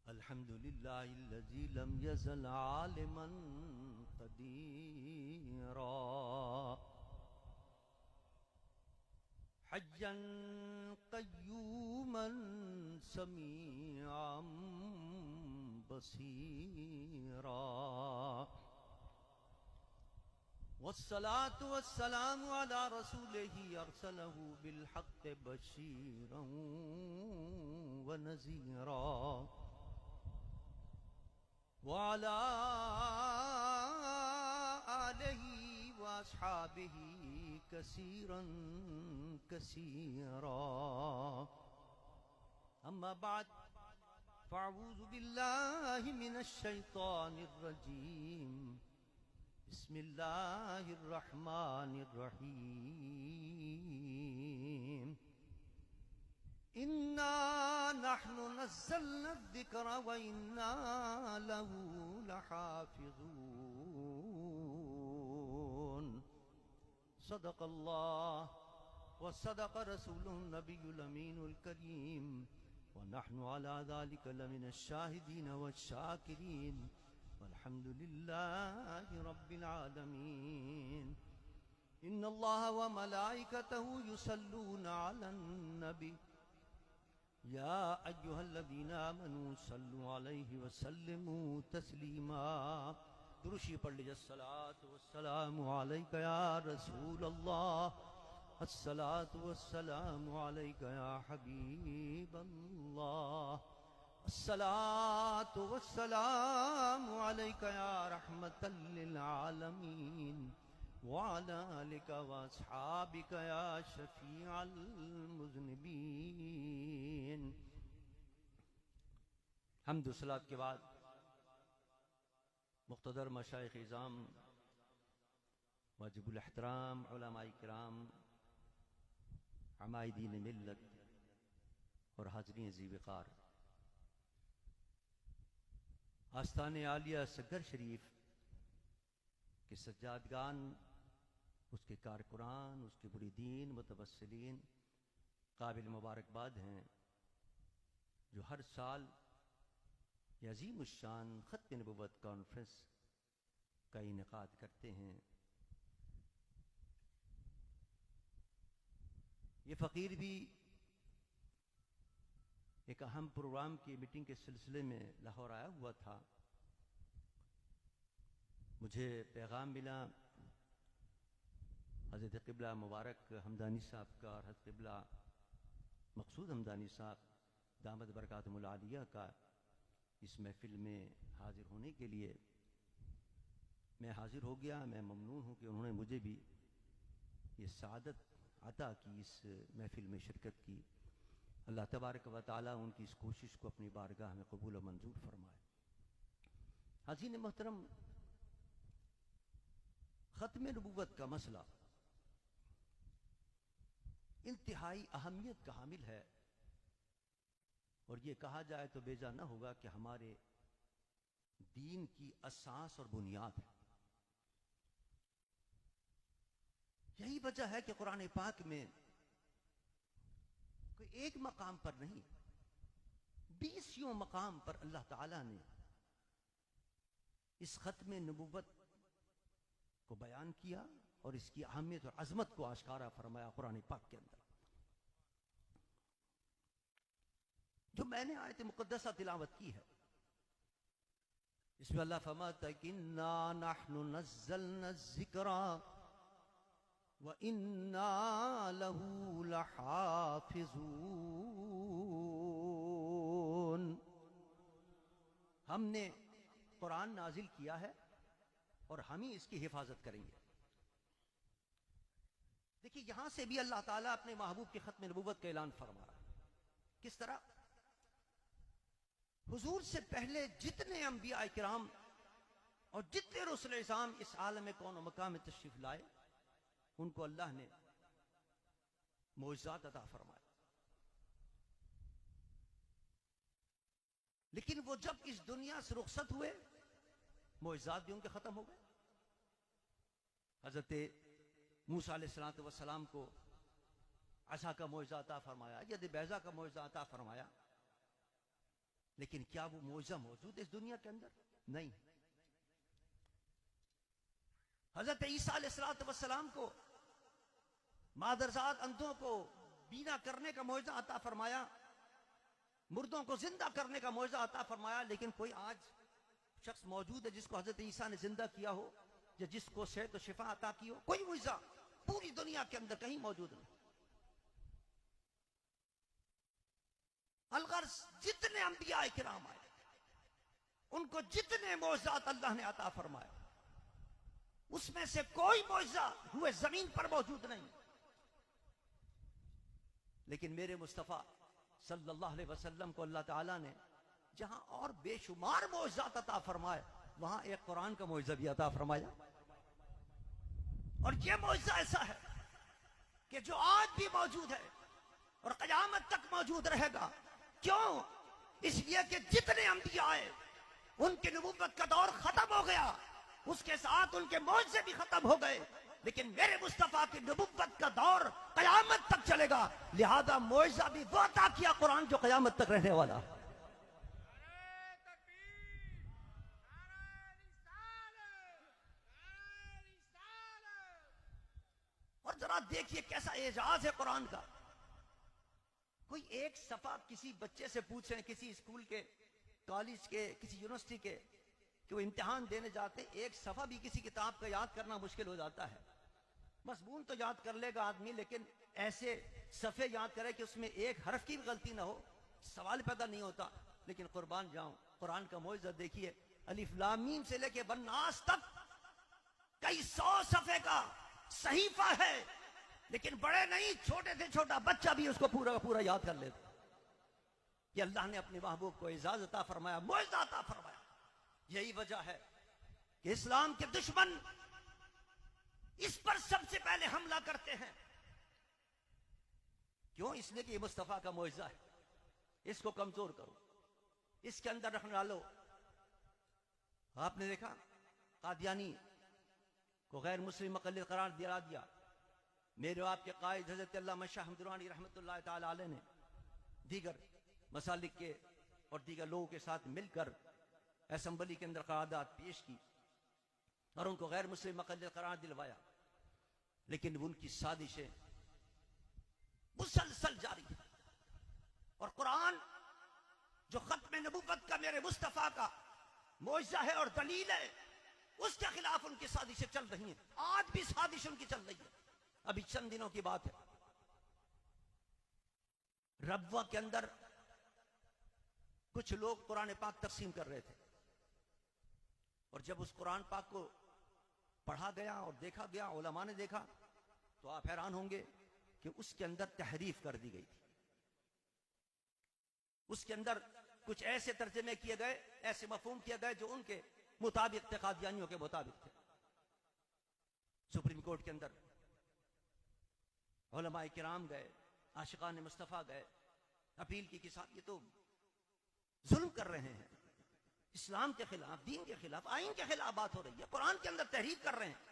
الحمد لله الذي لم يزل عالما قديرا حيا قيوما سميعا بصيرا والصلاة والسلام على رسوله أرسله بالحق بشيرا ونذيرا وعلى آله وأصحابه كثيرا كثيرا أما بعد فأعوذ بالله من الشيطان الرجيم بسم الله الرحمن الرحيم إنا نحن نزلنا الذكر وإنا له لحافظون صدق الله وصدق رسوله النبي الأمين الكريم ونحن على ذلك لمن الشاهدين والشاكرين والحمد لله رب العالمين إن الله وملائكته يصلون على النبي يا أيها الذين آمنوا صلوا عليه وسلموا تسليما درشی پڑھ لیجیے الصلاة والسلام عليك يا رسول الله الصلاة والسلام عليك يا حبيب الله الصلاة والسلام عليك يا رحمة للعالمين وعلى آلك وأصحابك يا شفيع المذنبين. حمد و صلاۃ کے بعد مقتدر مشائخ اعظام، واجب الاحترام علماء کرام، عمائدین ملت اور حاضرین ذی وقار، آستان عالیہ سگر شریف کے سجادگان، اس کے کارکنان، اس کے مریدین، متوسلین، قابل مبارکباد ہیں جو ہر سال یہ عظیم الشان ختم نبوت کانفرنس کا انعقاد کرتے ہیں. یہ فقیر بھی ایک اہم پروگرام کی میٹنگ کے سلسلے میں لاہور آیا ہوا تھا. مجھے پیغام ملا حضرت قبلہ مبارک حمدانی صاحب کا اور حضرت قبلہ مقصود حمدانی صاحب دامت برکاتہم العالیہ کا اس محفل میں حاضر ہونے کے لیے. میں حاضر ہو گیا. میں ممنون ہوں کہ انہوں نے مجھے بھی یہ سعادت عطا کی اس محفل میں شرکت کی. اللہ تبارک و تعالی ان کی اس کوشش کو اپنی بارگاہ میں قبول و منظور فرمائے. حاضرین محترم، ختم نبوت کا مسئلہ انتہائی اہمیت کا حامل ہے، اور یہ کہا جائے تو بیجا نہ ہوگا کہ ہمارے دین کی اساس اور بنیاد ہے. یہی وجہ ہے کہ قرآن پاک میں کوئی ایک مقام پر نہیں، 20 مقام پر اللہ تعالی نے اس ختم نبوت کو بیان کیا اور اس کی اہمیت اور عظمت کو آشکارا فرمایا قرآن پاک کے اندر. جو میں نے آیت مقدسہ تلاوت کی ہے، اس میں اللہ فرماتا ہے کہ اِنَّا نَحْنُ نَزَّلْنَا الذِّكْرَ وَإِنَّا لَهُ لَحَافِظُونَ. ہم نے قرآن نازل کیا ہے اور ہم ہی اس کی حفاظت کریں گے. دیکھیے، یہاں سے بھی اللہ تعالیٰ اپنے محبوب کی ختم نبوت کا اعلان فرما رہا ہے. کس طرح؟ حضور سے پہلے جتنے انبیاء کرام اور جتنے رسل اعظام اس عالم کون و مکان میں تشریف لائے، ان کو اللہ نے معجزات عطا فرمائے. لیکن وہ جب اس دنیا سے رخصت ہوئے، معجزات بھی ان کے ختم ہو گئے. حضرت موسیٰ علیہ السلام کو عصا کا معجزہ عطا فرمایا، ید بیضا کا معجزہ عطا فرمایا، لیکن کیا وہ معجزہ موجود ہے اس دنیا کے اندر؟ نہیں۔ حضرت عیسیٰ علیہ السلام کو مادرزاد اندھوں کو بینا کرنے کا معجزہ عطا فرمایا، مردوں کو زندہ کرنے کا معجزہ عطا فرمایا، لیکن کوئی آج شخص موجود ہے جس کو حضرت عیسیٰ نے زندہ کیا ہو یا جس کو صحت و شفا عطا کی ہو؟ کوئی معجزہ پوری دنیا کے اندر کہیں موجود نہیں۔ الغرض جتنے انبیاء کرام آئے ان کو جتنے معجزات اللہ نے عطا فرمائے اس میں سے کوئی معجزہ ہوئے زمین پر موجود نہیں، لیکن میرے مصطفیٰ صلی اللہ علیہ وسلم کو اللہ تعالیٰ نے جہاں اور بے شمار معجزات عطا فرمائے وہاں ایک قرآن کا معجزہ بھی عطا فرمایا، اور یہ معجزہ ایسا ہے کہ جو آج بھی موجود ہے اور قیامت تک موجود رہے گا۔ کیوں؟ اس لیے کہ جتنے انبیاء آئے ان کی نبوت کا دور ختم ہو گیا، اس کے ساتھ ان کے معجزے بھی ختم ہو گئے، لیکن میرے مصطفیٰ کی نبوت کا دور قیامت تک چلے گا، لہذا معجزہ بھی وہ عطا کیا قرآن جو قیامت تک رہنے والا۔ اور ذرا دیکھیے کیسا اعجاز ہے قرآن کا۔ کوئی ایک صفحہ کسی بچے سے پوچھیں، کسی اسکول کے، کالج کے، کسی یونیورسٹی کے، کہ وہ امتحان دینے جاتے، ایک صفحہ بھی کسی کتاب کا یاد کرنا مشکل ہو جاتا ہے۔ مضمون تو یاد کر لے گا آدمی، لیکن ایسے صفحے یاد کرے کہ اس میں ایک حرف کی بھی غلطی نہ ہو، سوال پیدا نہیں ہوتا۔ لیکن قربان جاؤں، قرآن کا معجزہ دیکھیے، الف لام میم سے لے کے والناس تک کئی سو صفحے کا صحیفہ ہے، لیکن بڑے نہیں، چھوٹے سے چھوٹا بچہ بھی اس کو پورا کا پورا یاد کر لیتا۔ یہ اللہ نے اپنے محبوب کو اعزاز عطا فرمایا، معجزہ عطا فرمایا۔ یہی وجہ ہے کہ اسلام کے دشمن اس پر سب سے پہلے حملہ کرتے ہیں۔ کیوں؟ اس لیے کہ یہ مصطفیٰ کا معجزہ ہے، اس کو کمزور کرو، اس کے اندر رکھنے ڈالو۔ آپ نے دیکھا قادیانی کو غیر مسلم مقلد قرار دیا۔ میرے آپ کے قائد حضرت علامہ شاہ حمد درانی رحمۃ اللہ تعالی علیہ نے دیگر مسالک کے اور دیگر لوگوں کے ساتھ مل کر اسمبلی کے اندر قرارداد پیش کی اور ان کو غیر مسلم مقلد قرار دلوایا، لیکن ان کی سازشیں مسلسل جاری ہیں، اور قرآن جو ختم نبوت کا میرے مصطفیٰ کا معجزہ ہے اور دلیل ہے، اس کے خلاف ان کی سازشیں چل رہی ہیں۔ آج بھی سازش ان کی چل رہی ہے۔ ابھی چند دنوں کی بات ہے، ربوہ کے اندر کچھ لوگ قرآن پاک تقسیم کر رہے تھے، اور جب اس قرآن پاک کو پڑھا گیا اور دیکھا گیا، علماء نے دیکھا، تو آپ حیران ہوں گے کہ اس کے اندر تحریف کر دی گئی تھی۔ اس کے اندر کچھ ایسے ترجمے کیے گئے، ایسے مفہوم کیے گئے جو ان کے مطابق تھے، قادیانیوں کے مطابق تھے۔ سپریم کورٹ کے اندر علماء کرام گئے، عاشقان مصطفیٰ گئے، اپیل کی کہ صاحب یہ تو ظلم کر رہے ہیں، اسلام کے خلاف، دین کے خلاف، آئین کے خلاف بات ہو رہی ہے، قرآن کے اندر تحریف کر رہے ہیں۔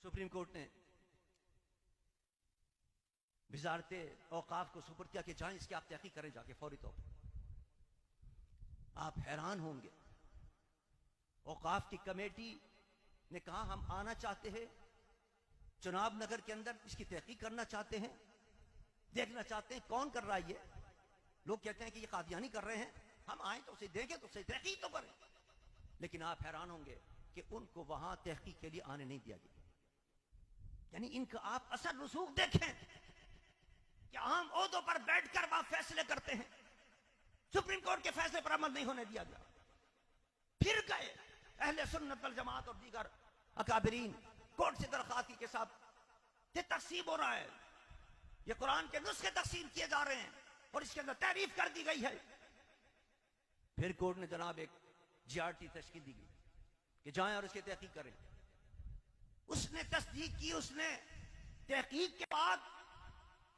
سپریم کورٹ نے وزارت اوقاف کو سپرد کیا کہ جائیں اس کی آپ تحقیق کریں جا کے فوری طور پر۔ آپ حیران ہوں گے، اوقاف کی کمیٹی نے کہا ہم آنا چاہتے ہیں چناب نگر کے اندر، اس کی تحقیق کرنا چاہتے ہیں، دیکھنا چاہتے ہیں کون کر رہا ہے۔ یہ لوگ کہتے ہیں کہ یہ قادیانی کر رہے ہیں، ہم آئیں تو اسے دیکھیں، تو اسے تحقیق تو کریں۔ لیکن آپ حیران ہوں گے کہ ان کو وہاں تحقیق کے لیے آنے نہیں دیا گیا۔ یعنی ان کا آپ اثر رسوخ دیکھیں کہ عام عہدوں پر بیٹھ کر وہاں فیصلے کرتے ہیں، سپریم کورٹ کے فیصلے پر عمل نہیں ہونے دیا گیا۔ پھر گئے اہل سنت والجماعت اور دیگر اکابرین کورٹ سے درخواست کی کے ساتھ یہ تقسیم ہو رہا ہے، یہ قرآن کے نسخے تقسیم کیے جا رہے ہیں اور اس کے اندر تعریف کر دی گئی ہے۔ پھر کورٹ نے جناب ایک جی آر ٹی تشکیل دی گئی کہ جائیں اور اس کی تحقیق کریں۔ اس نے تصدیق کی، اس نے تحقیق کے بعد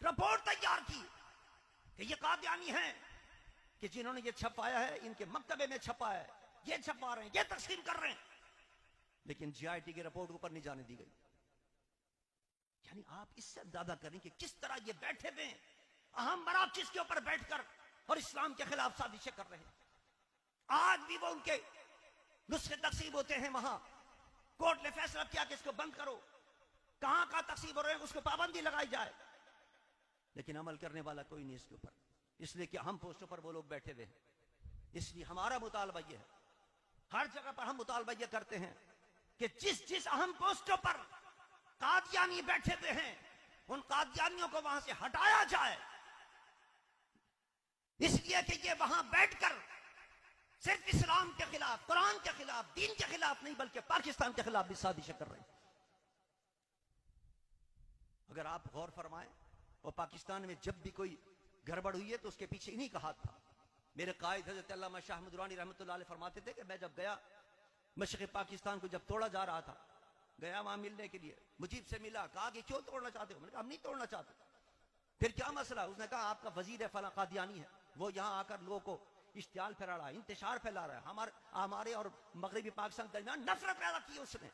رپورٹ تیار کی کہ یہ قادیانی ہیں کہ جنہوں نے یہ چھپایا ہے، ان کے مکتبے میں چھپا ہے، یہ چھپا رہے ہیں، یہ تقسیم کر رہے ہیں، لیکن جی آئی ٹی کی رپورٹ اوپر نہیں جانے دی گئی۔ یعنی آپ اس سے اندازہ کریں کہ کس طرح یہ بیٹھے ہوئے ہیں اہم مراکز کے اوپر بیٹھ کر اور اسلام کے خلاف سازشیں کر رہے ہیں. آج بھی وہ ان کے نسخے تقسیم ہوتے ہیں, وہاں کورٹ نے فیصلہ کیا کہ اس کو بند کرو, کہاں کہاں تقسیم ہو رہے ہیں اس کو پابندی لگائی جائے, لیکن عمل کرنے والا کوئی نہیں اس کے اوپر, اس لیے کہ اہم پوسٹوں پر وہ لوگ بیٹھے ہوئے ہیں. اس لیے ہمارا مطالبہ یہ ہے, ہر جگہ پر ہم مطالبہ یہ کرتے ہیں کہ جس اہم پوسٹوں پر قادیانی بیٹھے ہوئے ہیں ان قادیانیوں کو وہاں سے ہٹایا جائے, اس لیے کہ یہ وہاں بیٹھ کر صرف اسلام کے خلاف, قرآن کے خلاف, دین کے خلاف نہیں بلکہ پاکستان کے خلاف بھی سازشیں کر رہے ہیں. اگر آپ غور فرمائیں, اور پاکستان میں جب بھی کوئی گڑبڑ ہوئی ہے تو اس کے پیچھے انہی کا ہاتھ تھا. میرے قائد حضرت علامہ شاہ احمد درانی رحمۃ اللہ علیہ فرماتے تھے کہ میں جب گیا مشرق پاکستان کو جب توڑا جا رہا تھا, گیا وہاں ملنے کے لیے, مجیب سے ملا, کہا کہ کیوں توڑنا چاہتے ہو؟ میں نے کہا ہم نہیں توڑنا چاہتے. پھر کیا مسئلہ؟ اس نے کہا آپ کا وزیر فلاں قادیانی ہے, وہ یہاں آ کر لوگوں کو اشتعال پھیلا رہا ہے, انتشار پھیلا رہا ہے, ہمارے اور مغربی پاکستان کے درمیان نفرت پیدا کی اس نے.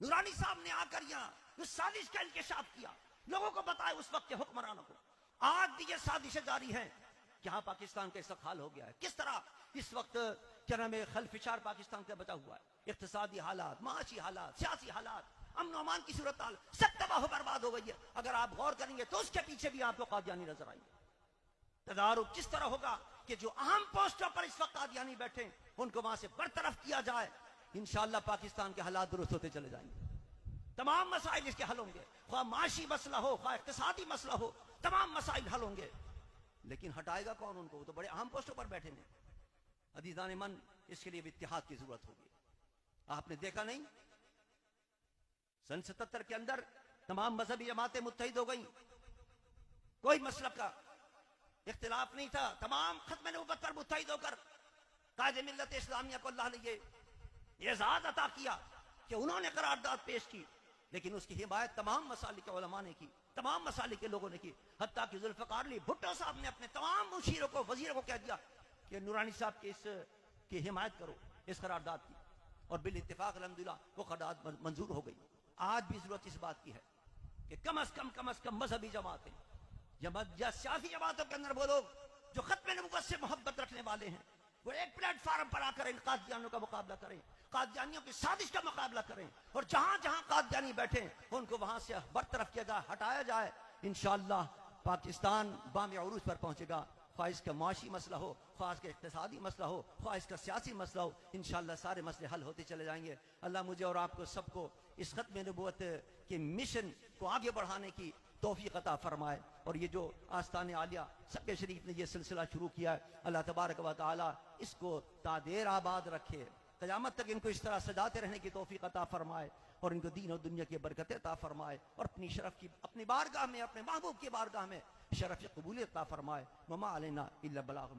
نورانی صاحب نے آ کر یہاں اس سازش کا انکشاف کیا, لوگوں کو بتایا اس وقت کے حکمرانوں کو. آج بھی یہ سازشیں جاری ہیں کہ ہاں پاکستان کا اس وقت حال ہو گیا ہے. کس طرح اس وقت کیا نام ہے خلفشار پاکستان کا بچا ہوا ہے, اقتصادی حالات, معاشی حالات, سیاسی حالات, امن و امان کی صورتحال سب تباہ و برباد ہو گئی ہے. اگر آپ غور کریں گے تو اس کے پیچھے بھی آپ کو قادیانی نظر آئیں گے. تدارک کس طرح ہوگا کہ جو اہم پوسٹوں پر اس وقت قادیانی بیٹھے ہیں ان کو وہاں سے برطرف کیا جائے, انشاءاللہ پاکستان کے حالات درست ہوتے چلے جائیں گے. تمام مسائل اس کے حل ہوں گے, خواہ معاشی مسئلہ ہو, خواہ اقتصادی مسئلہ ہو, تمام مسائل حل ہوں گے. لیکن ہٹائے گا کون ان کو؟ وہ تو بڑے اہم پوسٹوں پر بیٹھے ہیں. عزیزان من, اس کے لیے بھی اتحاد کی ضرورت ہوگی. آپ نے دیکھا نہیں, سن 77 کے اندر تمام مذہبی جماعتیں متحد ہو گئیں, کوئی مسلک کا اختلاف نہیں تھا, تمام ختم نبوت پر متحد ہو کر قائد ملت اسلامیہ کو اللہ نے یہ اعزاز عطا کیا کہ انہوں نے قرارداد پیش کی, لیکن اس کی حمایت تمام مسالک کے علماء نے کی, تمام مسالک کے لوگوں نے کی. حتیٰ کہ ذوالفقار علی بھٹو صاحب نے اپنے تمام مشیروں کو, وزیروں کو کہہ دیا کہ نورانی صاحب کی اس کی حمایت کرو, اس قرارداد کی, اور بالاتفاق الحمدللہ وہ قرارداد منظور ہو گئی. آج بھی ضرورت اس بات کی ہے کہ کم از کم مذہبی جماعتیں یا سیاسی جماعتوں کے اندر وہ لوگ جو ختم نبوت سے محبت رکھنے والے ہیں وہ ایک پلیٹ فارم پر آ کر ان قادیانیوں کا مقابلہ کریں, قادیانیوں کی سازش کا مقابلہ کریں, اور جہاں جہاں قادیانی بیٹھے ان کو وہاں سے برطرف کیا جائے, ہٹایا جائے. انشاءاللہ پاکستان بام عروج پر پہنچے گا. خواہ اس کا معاشی مسئلہ ہو, خواہ اس کا اقتصادی مسئلہ ہو, خواہ اس کا سیاسی مسئلہ ہو, انشاءاللہ سارے مسئلے حل ہوتے چلے جائیں گے. اللہ مجھے اور آپ کو سب کو اس ختم نبوت کے مشن کو آگے بڑھانے کی توفیق عطا فرمائے. اور یہ جو آستان عالیہ سب شریف نے یہ سلسلہ شروع کیا ہے, اللہ تبارک و تعالی اس کو تا دیر آباد رکھے, قیامت تک ان کو اس طرح سجاتے رہنے کی توفیق عطا فرمائے, اور ان کو دین اور دنیا کی برکتیں عطا فرمائے, اور اپنی شرف کی, اپنی بارگاہ میں, اپنے محبوب کی بارگاہ میں شرف قبولیت عطا فرمائے. وما علینا الا البلاغ.